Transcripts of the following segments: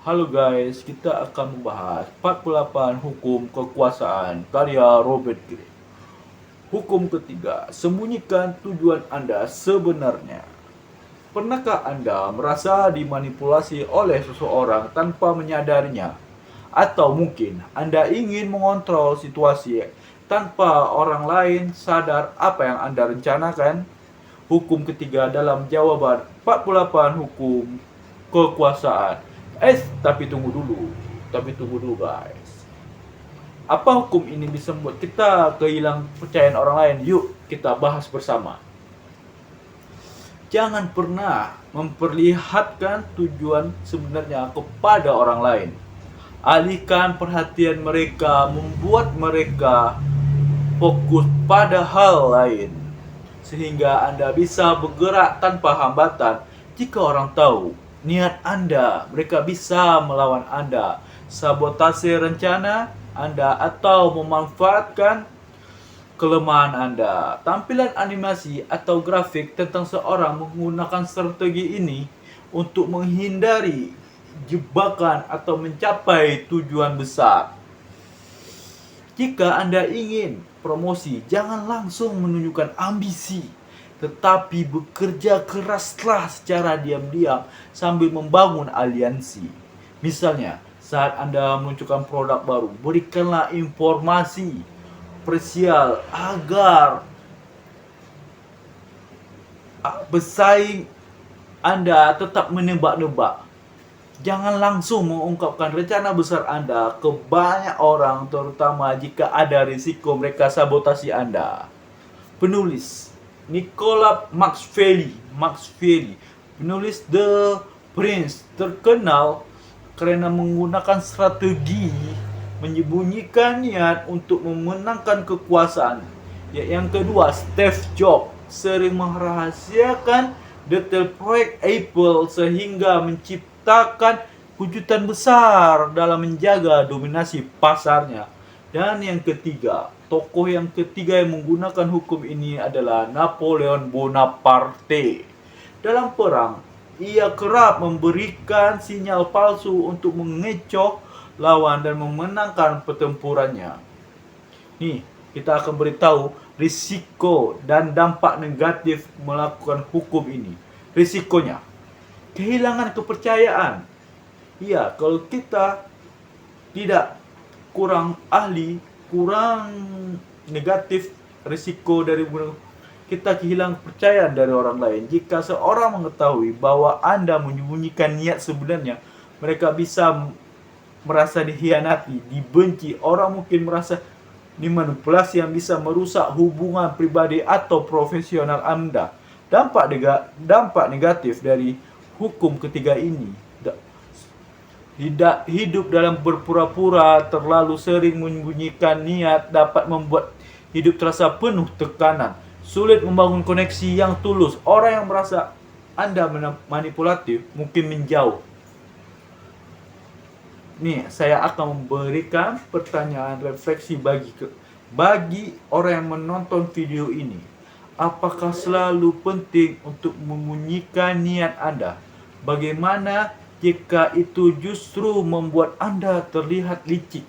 Halo guys, kita akan membahas 48 hukum kekuasaan karya Robert Greene. Hukum ketiga, sembunyikan tujuan Anda sebenarnya. Pernahkah Anda merasa dimanipulasi oleh seseorang tanpa menyadarinya? Atau mungkin Anda ingin mengontrol situasi tanpa orang lain sadar apa yang Anda rencanakan? Hukum ketiga dalam jawaban 48 hukum kekuasaan. Tapi tunggu dulu guys. Apa hukum ini bisa membuat kita kehilangan kepercayaan orang lain? Yuk kita bahas bersama. Jangan pernah memperlihatkan tujuan sebenarnya kepada orang lain. Alihkan perhatian mereka, membuat mereka fokus pada hal lain. Sehingga Anda bisa bergerak tanpa hambatan. Jika orang tahu niat Anda, mereka bisa melawan Anda, sabotase rencana Anda, atau memanfaatkan kelemahan Anda. Tampilan animasi atau grafik tentang seorang menggunakan strategi ini untuk menghindari jebakan atau mencapai tujuan besar. Jika Anda ingin promosi, jangan langsung menunjukkan ambisi, tetapi bekerja keraslah secara diam-diam sambil membangun aliansi. Misalnya, saat Anda meluncurkan produk baru, berikanlah informasi spesial agar pesaing Anda tetap menebak-nebak. Jangan langsung mengungkapkan rencana besar Anda ke banyak orang, terutama jika ada risiko mereka sabotasi Anda. Penulis Nicolas Machiavelli, penulis The Prince, terkenal karena menggunakan strategi menyembunyikan niat untuk memenangkan kekuasaan. Yang kedua, Steve Jobs sering merahasiakan detail proyek Apple sehingga menciptakan kejutan besar dalam menjaga dominasi pasarnya. Dan yang ketiga, tokoh yang ketiga yang menggunakan hukum ini adalah Napoleon Bonaparte. Dalam perang, ia kerap memberikan sinyal palsu untuk mengecoh lawan dan memenangkan pertempurannya. Nih, kita akan beritahu risiko dan dampak negatif melakukan hukum ini. Risikonya, kehilangan kepercayaan. Iya, kalau kita tidak kurang ahli, kurang negatif, risiko dari kita kehilangan kepercayaan dari orang lain. Jika seorang mengetahui bahwa Anda menyembunyikan niat sebenarnya, mereka bisa merasa dihianati, dibenci. Orang mungkin merasa dimanipulasi yang bisa merusak hubungan pribadi atau profesional Anda. Dampak negatif dari hukum ketiga ini, hidup dalam berpura-pura, terlalu sering menyembunyikan niat dapat membuat hidup terasa penuh tekanan, sulit membangun koneksi yang tulus. Orang yang merasa Anda manipulatif mungkin menjauh. Nih, saya akan memberikan pertanyaan refleksi bagi orang yang menonton video ini. Apakah selalu penting untuk menyembunyikan niat Anda? Bagaimana jika itu justru membuat Anda terlihat licik?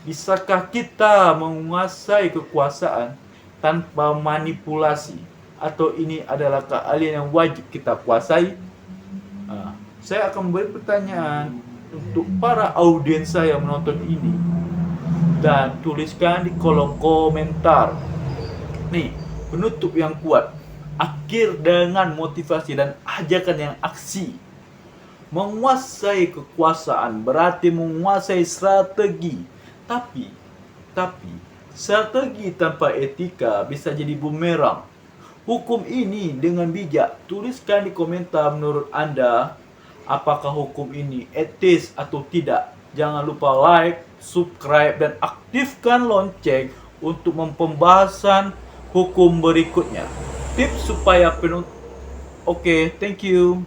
Bisakah kita menguasai kekuasaan tanpa manipulasi? Atau ini adalah keahlian yang wajib kita kuasai? Saya akan memberi pertanyaan untuk para audiens saya yang menonton ini, dan tuliskan di kolom komentar. Nih, penutup yang kuat, akhir dengan motivasi dan ajakan yang aksi. Menguasai kekuasaan berarti menguasai strategi. Tapi strategi tanpa etika bisa jadi bumerang. Hukum ini dengan bijak. Tuliskan di komentar menurut Anda, apakah hukum ini etis atau tidak. Jangan lupa like, subscribe, dan aktifkan lonceng untuk pembahasan hukum berikutnya. Tips supaya Oke, thank you.